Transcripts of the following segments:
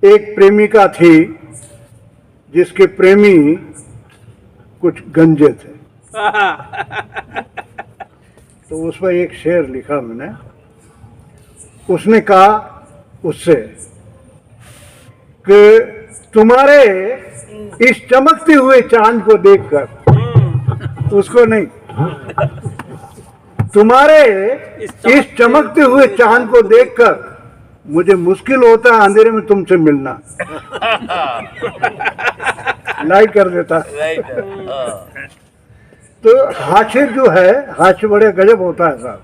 एक प्रेमिका थी जिसके प्रेमी कुछ गंजे थे। तो उस पर एक शेर लिखा मैंने। उसने कहा उससे कि तुम्हारे इस चमकते हुए चांद को देखकर, उसको नहीं, तुम्हारे इस चमकते हुए चांद को देखकर मुझे मुश्किल होता है अंधेरे में तुमसे मिलना। लाइक कर देता। तो हास्य जो है, हास्य बड़े गजब होता है साहब।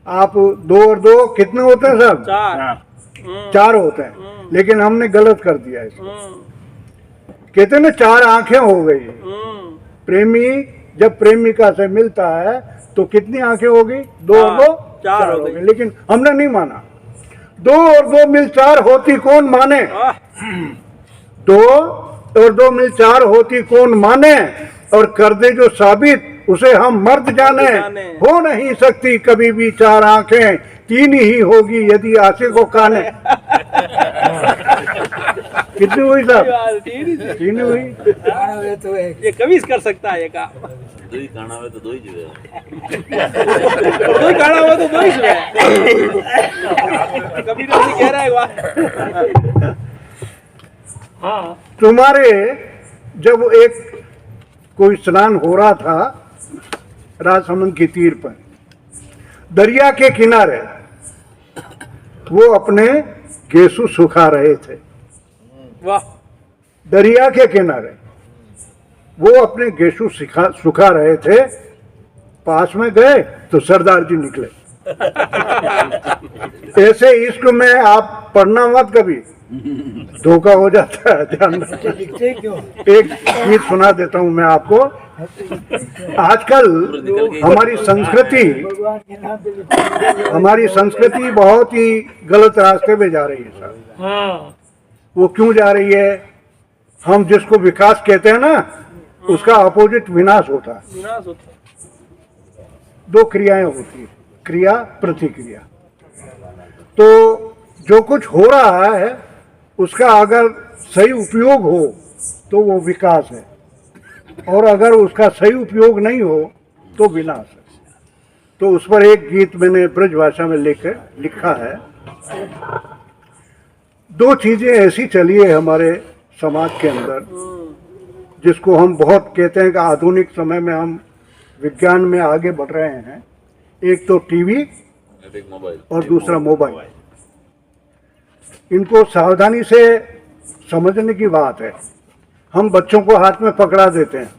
आप 2 और 2 कितने होते हैं साहब? 4 होते हैं, लेकिन हमने गलत कर दिया इसको। कहते ना 4 आंखें हो गई। प्रेमी जब प्रेमिका से मिलता है तो कितनी आंखें होगी? 2 और 2 4 हो गई, लेकिन हमने नहीं माना। 2 और 2 मिल 4 होती कौन माने? 2 और 2 मिल 4 होती कौन माने? और कर दे जो साबित उसे हम मर्द जाने। हो नहीं सकती कभी भी 4 आंखें, 3 ही होगी यदि आंखें को काने। कितनी हुई साहब? 3 हुई। ये कभी कर सकता है ये काम। 2 ही खाना हुआ तो 2 ही जो है। 2 ही खाना हुआ तो 2 ही जो है। कभी तो कह रहा है वाह। हाँ, तुम्हारे जब एक कोई स्नान हो रहा था राजसमंद की तीर पर, दरिया के किनारे वो अपने गेसु सुखा रहे थे। वाह। दरिया के किनारे वो अपने गेसु सुखा रहे थे। पास में गए तो सरदार जी निकले। ऐसे इश्क में आप पढ़ना मत, कभी धोखा हो जाता है, ध्यान रखना। एक गीत सुना देता हूं मैं आपको। आजकल हमारी संस्कृति बहुत ही गलत रास्ते पे जा रही है साहब। वो क्यों जा रही है? हम जिसको विकास कहते हैं ना, उसका अपोजिट विनाश होता है। 2 क्रियाएं होती है, क्रिया प्रतिक्रिया। तो जो कुछ हो रहा है उसका अगर सही उपयोग हो तो वो विकास है, और अगर उसका सही उपयोग नहीं हो तो विनाश है। तो उस पर एक गीत मैंने ब्रज भाषा में लिखा है। 2 चीजें ऐसी चली है हमारे समाज के अंदर जिसको हम बहुत कहते हैं कि आधुनिक समय में हम विज्ञान में आगे बढ़ रहे हैं। एक तो टीवी और दूसरा मोबाइल। इनको सावधानी से समझने की बात है। हम बच्चों को हाथ में पकड़ा देते हैं,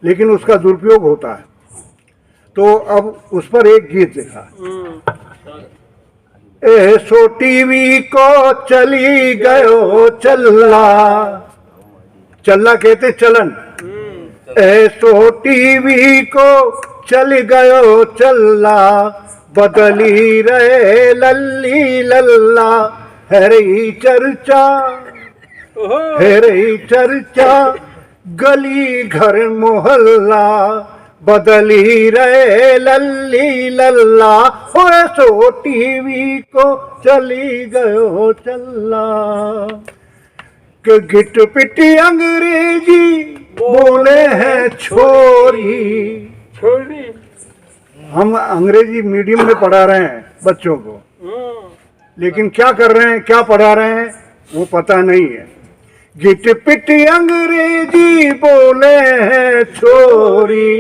लेकिन उसका दुरुपयोग होता है। तो अब उस पर एक गीत लिखा, ऐसो टीवी को चली गयो चल्ला। चल्ला कहते चलन। ऐसो टीवी को चल गयो चल्ला, बदली रहे लल्ली लल्ला। है रही चर्चा, है रही चर्चा, गली घर मोहल्ला, बदली रहे लल्ली लल्ला। हो सो टीवी को चली गयो चल्ला। कि गिट पिटी अंग्रेजी बोले हैं छोरी। हम अंग्रेजी मीडियम में पढ़ा रहे हैं बच्चों को, लेकिन क्या कर रहे हैं, क्या पढ़ा रहे हैं वो पता नहीं है। गिट पिटी अंग्रेजी बोले हैं छोरी,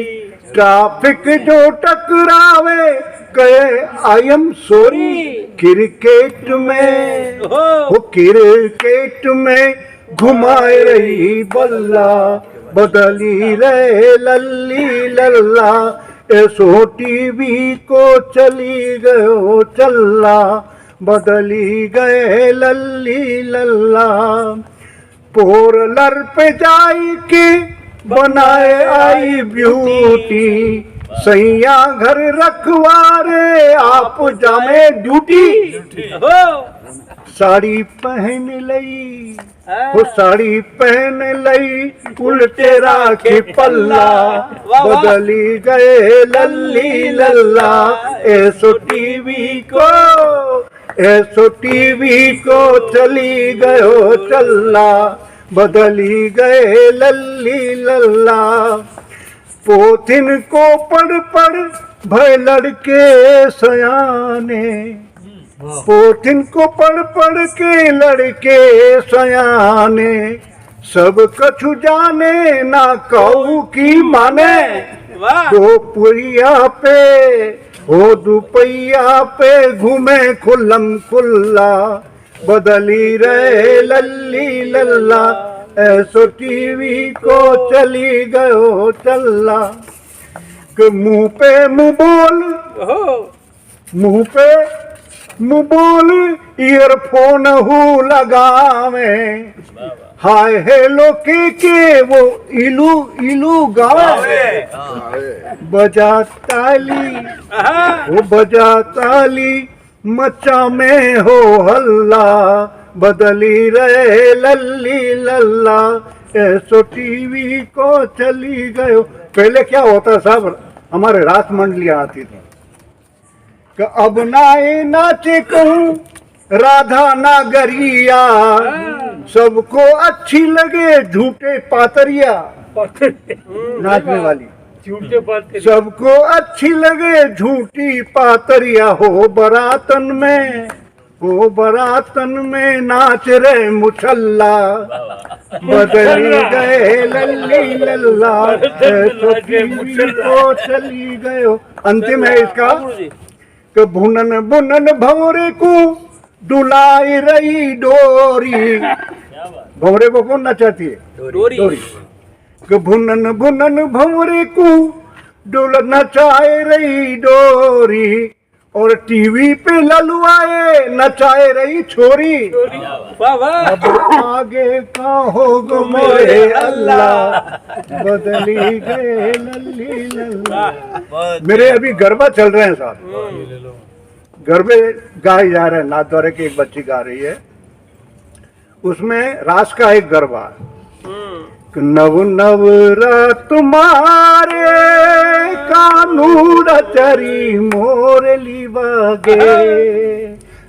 ट्रैफिक जो टकरावे कहे आई एम सॉरी। क्रिकेट में वो क्रिकेट में घुमाए रही बल्ला, बदली रहे लल्ली लल्ला। ऐसो टीवी को चली गयो चल्ला, बदली गए लल्ली लल्ला। पोरलर पे जाई के बनाए आई ब्यूटी, सैया घर रखवारे आप जामे ड्यूटी। साड़ी पहन लई, वो साड़ी पहन लई, उल्टे राखे पल्ला, बदली गए लल्ली लल्ला। ऐसो टीवी को, ऐसो टीवी को चली गयो चल्ला, बदली गए लल्ली लल्ला। पोथिन को पढ़ पढ़ भय लड़के सयाने, पोथिन को पढ़ पढ़ के लड़के सयाने। सब कछु जाने ना कहू की माने, दो पुरिया पे हो दुपैया पे घूमे खुल्लम खुल्ला, बदली रहे लल्ली लल्ला। ऐसो टीवी को चली गयो चल्ला। कि मुंह पे मुंह बोल, मुंह पे मुंह बोल ईयरफोन हु लगावे। हाय हेलो के वो इलू इलू गावे। बजा ताली, वो बजा ताली, मचा में हो हल्ला, बदली रहे लल्ली लल्ला। ऐसो टीवी को चली गयो। पहले क्या होता साहब, हमारे रास मंडलियां आती थी कि अब नाए नाचे कहूँ राधा नागरिया, सबको अच्छी लगे झूठे पातरिया। नाचने वाली झूठे पाते सबको अच्छी लगे झूठी पातरिया। हो बरातन में, हो बरातन में नाच रहे मुछल्ला, बदली गए लल्ली लल्ला। ऐसो टीवी को चली गयो। अंतिम है इसका कि भुनन भुनन भंवरे को डुलाई रही डोरी। भंवरे को कौन नचाती है? डोरी। कि भुनन भुनन भंवरे को डोल नचाए रही डोरी, और टीवी पे ललुआए नचाए रही छोरी। अब आगे का होगा मोरे अल्लाह, बदली गए लल्ली लल्ला। मेरे अभी गरबा चल रहे हैं साहब, गरबे गाए जा रहे हैं। नाथ द्वारे की एक बच्ची गा रही है, उसमें रास का एक गरबा है। नव नव तुम्हारे कानूर चरी मोरली बागे,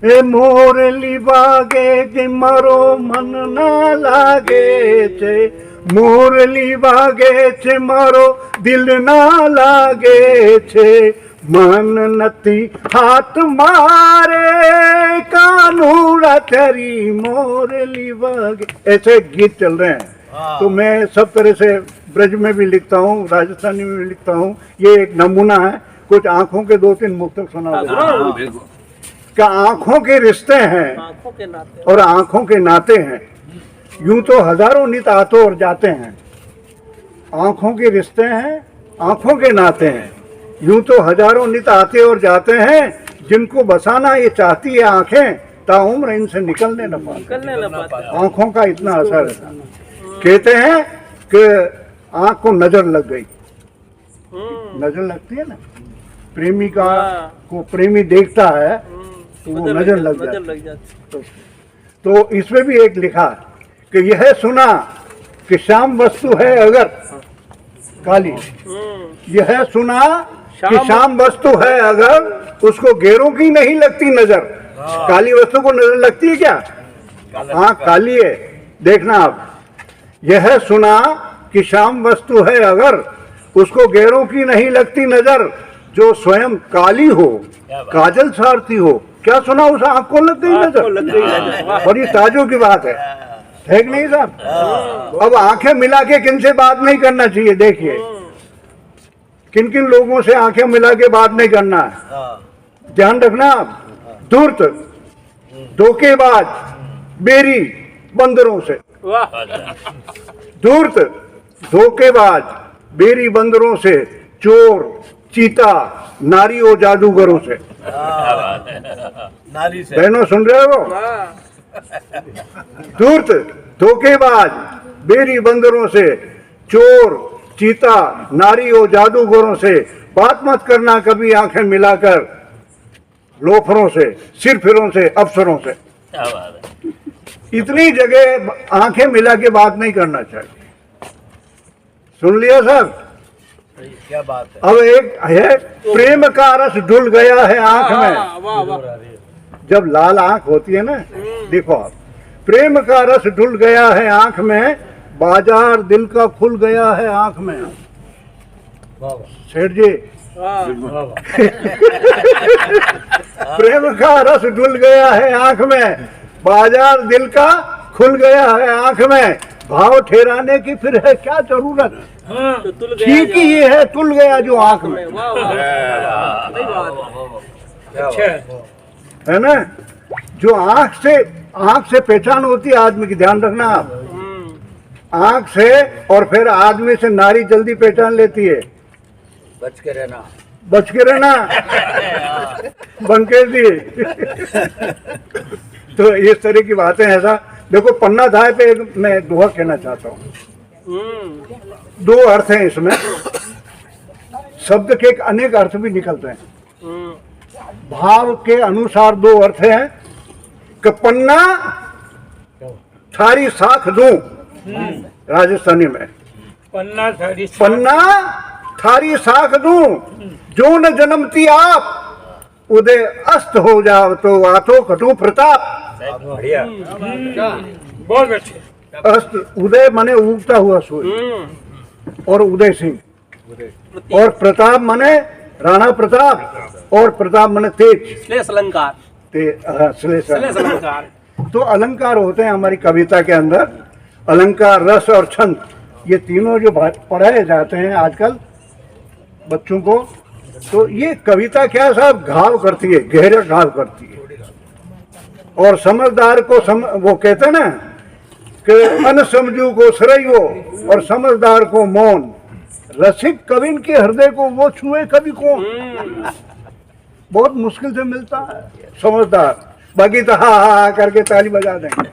ए मोरली बागे जे मारो मन ना लागे छे, मोरली बागे छे मारो दिल ना लागे छे। मन नती हाथ मारे कानूरा चरी मोरली बागे। ऐसे गीत चल रहे हैं। तो मैं सब तरह से ब्रज में भी लिखता हूँ, राजस्थानी में भी लिखता हूँ। ये एक नमूना है। कुछ आंखों के 2-3 मुक्तक सुना क्या आंखों के रिश्ते हैं और आंखों के नाते हैं। यूं तो हजारों नित आते और जाते हैं, आंखों के रिश्ते हैं, आंखों के नाते हैं। यूं तो हजारों नित आते और जाते हैं, जिनको बसाना ये चाहती है आंखें, ताउम्र इनसे निकलने न पाते। आंखों का इतना असर है। कहते हैं कि आंख को नजर लग गई। नजर लगती है ना, प्रेमिका को प्रेमी देखता है तो वो नजर लग जाती। तो इसमें भी एक लिखा कि यह सुना कि शाम वस्तु है अगर काली, यह सुना कि शाम वस्तु है अगर, उसको घेरों की नहीं लगती नजर। काली वस्तु को नजर लगती है क्या? आँख काली है, देखना आप। यह सुना कि शाम वस्तु है अगर, उसको घेरों की नहीं लगती नजर। जो स्वयं काली हो, काजल सारती हो, क्या सुना उस आँख को लग गई नजर। और ये ताजों की बात है कि नहीं साहब? अब आंखें मिला के किन से बात नहीं करना चाहिए। देखिए किन किन लोगों से आंखें मिला के बात नहीं करना है, ध्यान रखना आप। धूर्त, धोखेबाज, बेरी, बंदरों से। धूर्त, धोखेबाज, बेरी, बंदरों से, चोर, चीता, नारी और जादूगरों से। नारी से बहनों सुन रहे हो? धूर्त, धोखेबाज, बेरी, बंदरों से, चोर, चीता, नारी और जादूगरों से बात मत करना कभी आंखें मिलाकर। लोफरों से, सिरफिरों से, अफसरों से। इतनी जगह आंखें मिला के बात नहीं करना चाहिए। सुन लिया सर? क्या बात है। अब एक है प्रेम का रस डुल गया है आंख में। जब लाल आंख होती है ना, देखो आप, प्रेम का रस ढुल गया है आंख में, बाजार दिल का खुल गया है आंख में। सेठ जी, प्रेम का रस ढुल गया है आंख में, बाजार दिल का खुल गया है आंख में, भाव ठहराने की फिर है क्या जरूरत, तो तुल गया ठीक ही ये है तुल गया जो आंख में, वाह वाह सही बात है। अच्छा है ना। जो आंख से पहचान होती है आदमी की, ध्यान रखना आप, आंख से, और फिर आदमी से नारी जल्दी पहचान लेती है। बच के रहना बंकेश जी। तो इस तरह की बातें हैं ऐसा। देखो पन्ना धाय पे एक मैं दोहा कहना चाहता हूँ। दो अर्थ हैं इसमें, शब्द के अनेक अर्थ भी निकलते हैं। भाव के अनुसार दो अर्थ हैं कि पन्ना थारी साख दूं, राजस्थानी में पन्ना थारी साख दूं, जो न जन्मती आप, उदय अस्त हो जाओ तो आतो कटु प्रताप। बढ़िया। बहुत अच्छे। अस्त, उदय माने उगता हुआ सूर्य, और उदय सिंह, और प्रताप माने राणा प्रताप, और प्रताप माने तेज, श्लेष अलंकार। श्लेष श्लेष अलंकार। तो अलंकार होते हैं हमारी कविता के अंदर, अलंकार, रस और छंद, ये तीनों जो पढ़ाए जाते हैं आजकल बच्चों को। तो ये कविता क्या साहब घाव करती है, गहरा घाव करती है, और समझदार को वो कहते हैं ना कि अनसमझू को सरइयो और समझदार को मौन, रसिक कविन के हृदय को वो छुए कभी कौन। बहुत मुश्किल से मिलता है समझदार, बाकी तो हा हा करके ताली बजा देंगे।